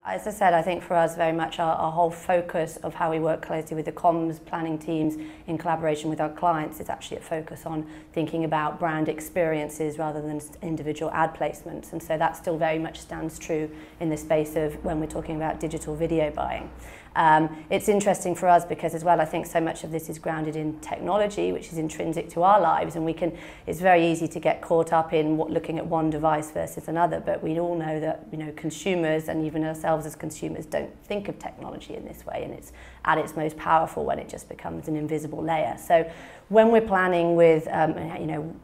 As I said, I think for us very much our whole focus of how we work closely with the comms planning teams in collaboration with our clients is actually a focus on thinking about brand experiences rather than individual ad placements, and so that still very much stands true in the space of when we're talking about digital video buying. It's interesting for us because as well I think so much of this is grounded in technology which is intrinsic to our lives, and it's very easy to get caught up in looking at one device versus another, but we all know that consumers and even ourselves as consumers don't think of technology in this way, and it's at its most powerful when it just becomes an invisible layer. So when we're planning with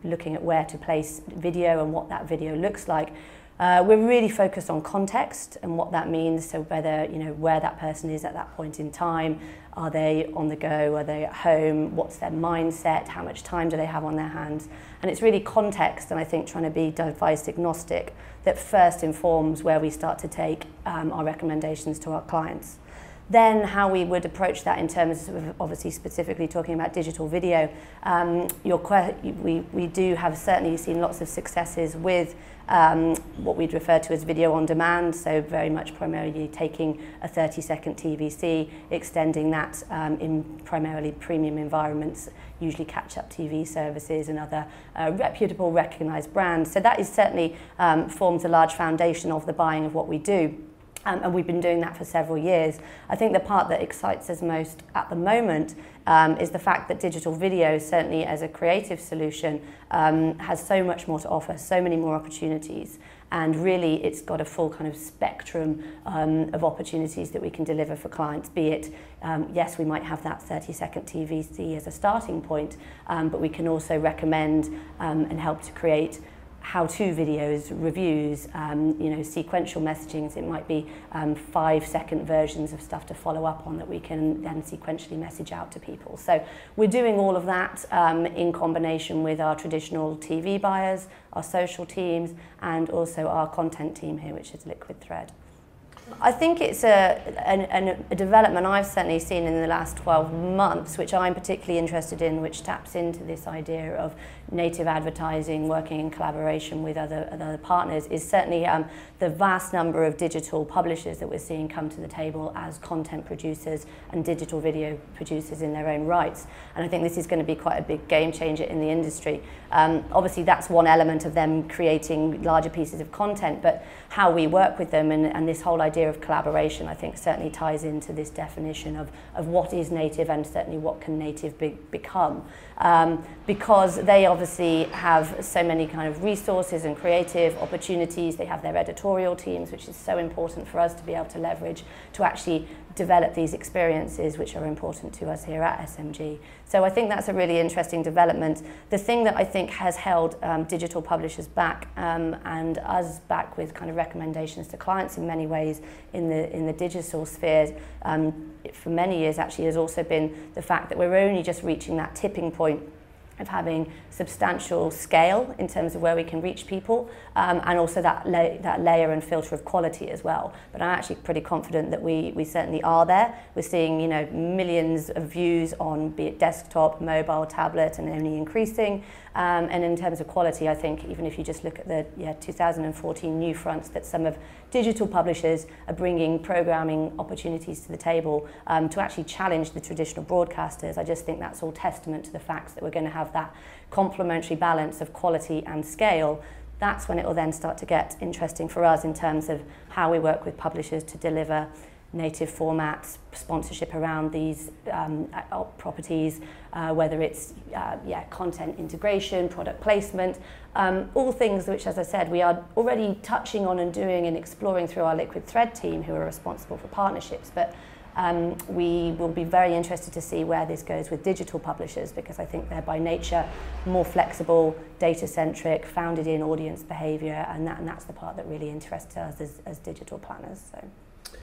looking at where to place video and what that video looks like, we're really focused on context and what that means, so whether, where that person is at that point in time, are they on the go, are they at home, what's their mindset, how much time do they have on their hands, and it's really context, and I think trying to be device agnostic, that first informs where we start to take our recommendations to our clients. Then how we would approach that in terms of obviously specifically talking about digital video, we do have certainly seen lots of successes with what we'd refer to as video on demand, so very much primarily taking a 30-second TVC, extending that in primarily premium environments, usually catch-up TV services and other reputable, recognised brands. So that is certainly forms a large foundation of the buying of what we do. And we've been doing that for several years. I think the part that excites us most at the moment is the fact that digital video, certainly as a creative solution, has so much more to offer, so many more opportunities. And really, it's got a full kind of spectrum of opportunities that we can deliver for clients, be it, yes, we might have that 30-second TVC as a starting point, but we can also recommend and help to create how-to videos, reviews, sequential messaging. So it might be 5-second versions of stuff to follow up on that we can then sequentially message out to people. So we're doing all of that in combination with our traditional TV buyers, our social teams, and also our content team here, which is Liquid Thread. I think it's a development I've certainly seen in the last 12 months, which I'm particularly interested in, which taps into this idea of native advertising, working in collaboration with other partners, is certainly the vast number of digital publishers that we're seeing come to the table as content producers and digital video producers in their own rights. And I think this is going to be quite a big game changer in the industry. Obviously, that's one element of them creating larger pieces of content, but how we work with them and this whole idea of collaboration, I think, certainly ties into this definition of what is native and certainly what can native become. Because they obviously have so many kind of resources and creative opportunities. They have their editorial teams, which is so important for us to be able to leverage to actually develop these experiences which are important to us here at SMG. So I think that's a really interesting development. The thing that I think has held digital publishers back and us back with kind of recommendations to clients in many ways in the digital sphere for many years actually has also been the fact that we're only just reaching that tipping point of having substantial scale in terms of where we can reach people, and also that layer and filter of quality as well. But I'm actually pretty confident that we certainly are there. We're seeing millions of views on, be it desktop, mobile, tablet, and only increasing. And in terms of quality, I think even if you just look at the 2014 new fronts that some of digital publishers are bringing programming opportunities to the table to actually challenge the traditional broadcasters, I just think that's all testament to the fact that we're going to have that complementary balance of quality and scale. That's when it will then start to get interesting for us in terms of how we work with publishers to deliver native formats, sponsorship around these properties, whether it's content integration, product placement, all things which, as I said, we are already touching on and doing and exploring through our Liquid Thread team, who are responsible for partnerships. But we will be very interested to see where this goes with digital publishers, because I think they're by nature more flexible, data-centric, founded in audience behaviour, and that's the part that really interests us as digital planners. So.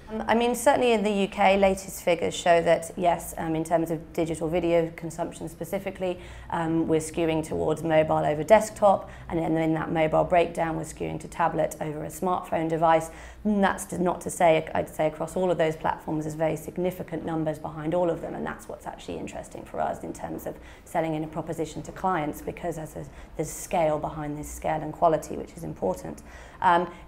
I mean, certainly in the UK, latest figures show that, yes, in terms of digital video consumption specifically, we're skewing towards mobile over desktop, and then in that mobile breakdown, we're skewing to tablet over a smartphone device. And that's not to say, I'd say across all of those platforms, there's very significant numbers behind all of them, and that's what's actually interesting for us in terms of selling in a proposition to clients, because there's scale behind this, scale and quality, which is important.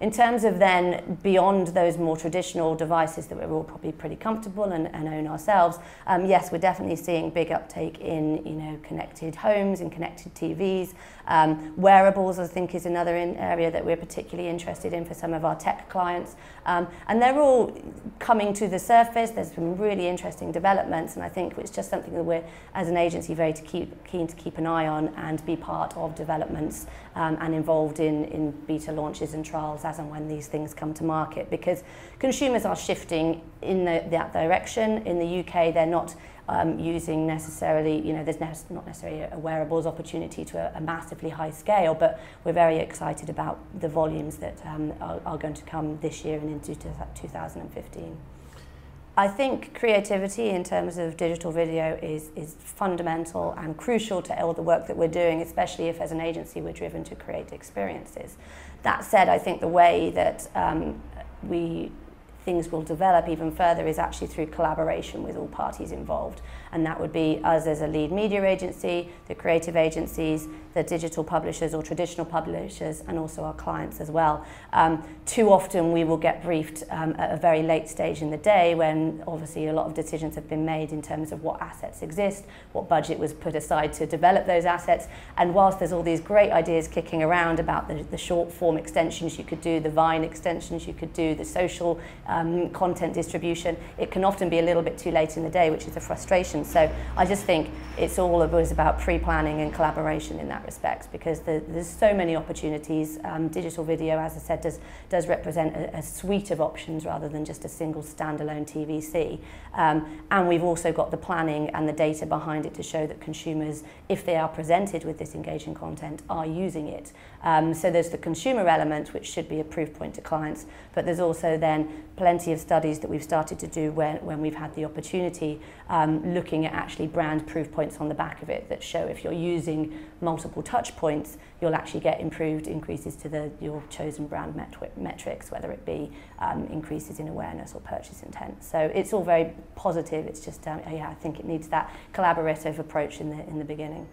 In terms of then beyond those more traditional devices that we're all probably pretty comfortable and own ourselves, yes, we're definitely seeing big uptake in connected homes and connected TVs. Wearables, I think, is another area that we're particularly interested in for some of our tech clients. And they're all coming to the surface. There's some really interesting developments, and I think it's just something that we're, as an agency, very keen to keep an eye on and be part of developments and involved in beta launches and trials as and when these things come to market, because consumers are shifting in that direction. In the UK, they're not using necessarily, there's not necessarily a wearables opportunity to a massively high scale, but we're very excited about the volumes that are going to come this year and into 2015. I think creativity in terms of digital video is fundamental and crucial to all the work that we're doing, especially if as an agency we're driven to create experiences. That said, I think the way that things will develop even further is actually through collaboration with all parties involved. And that would be us as a lead media agency, the creative agencies, the digital publishers or traditional publishers, and also our clients as well. Too often we will get briefed at a very late stage in the day when obviously a lot of decisions have been made in terms of what assets exist, what budget was put aside to develop those assets. And whilst there's all these great ideas kicking around about the short form extensions you could do, the Vine extensions you could do, the social content distribution, it can often be a little bit too late in the day, which is a frustration. So I just think it's all about pre-planning and collaboration in that respect, because there's so many opportunities. Digital video, as I said, does represent a suite of options rather than just a single standalone TVC. And we've also got the planning and the data behind it to show that consumers, if they are presented with this engaging content, are using it. So there's the consumer element, which should be a proof point to clients, but there's also then plenty of studies that we've started to do when we've had the opportunity, looking at actually brand proof points on the back of it that show if you're using multiple touch points, you'll actually get improved increases to your chosen brand metrics, whether it be increases in awareness or purchase intent. So it's all very positive. It's just, yeah, I think it needs that collaborative approach in the beginning.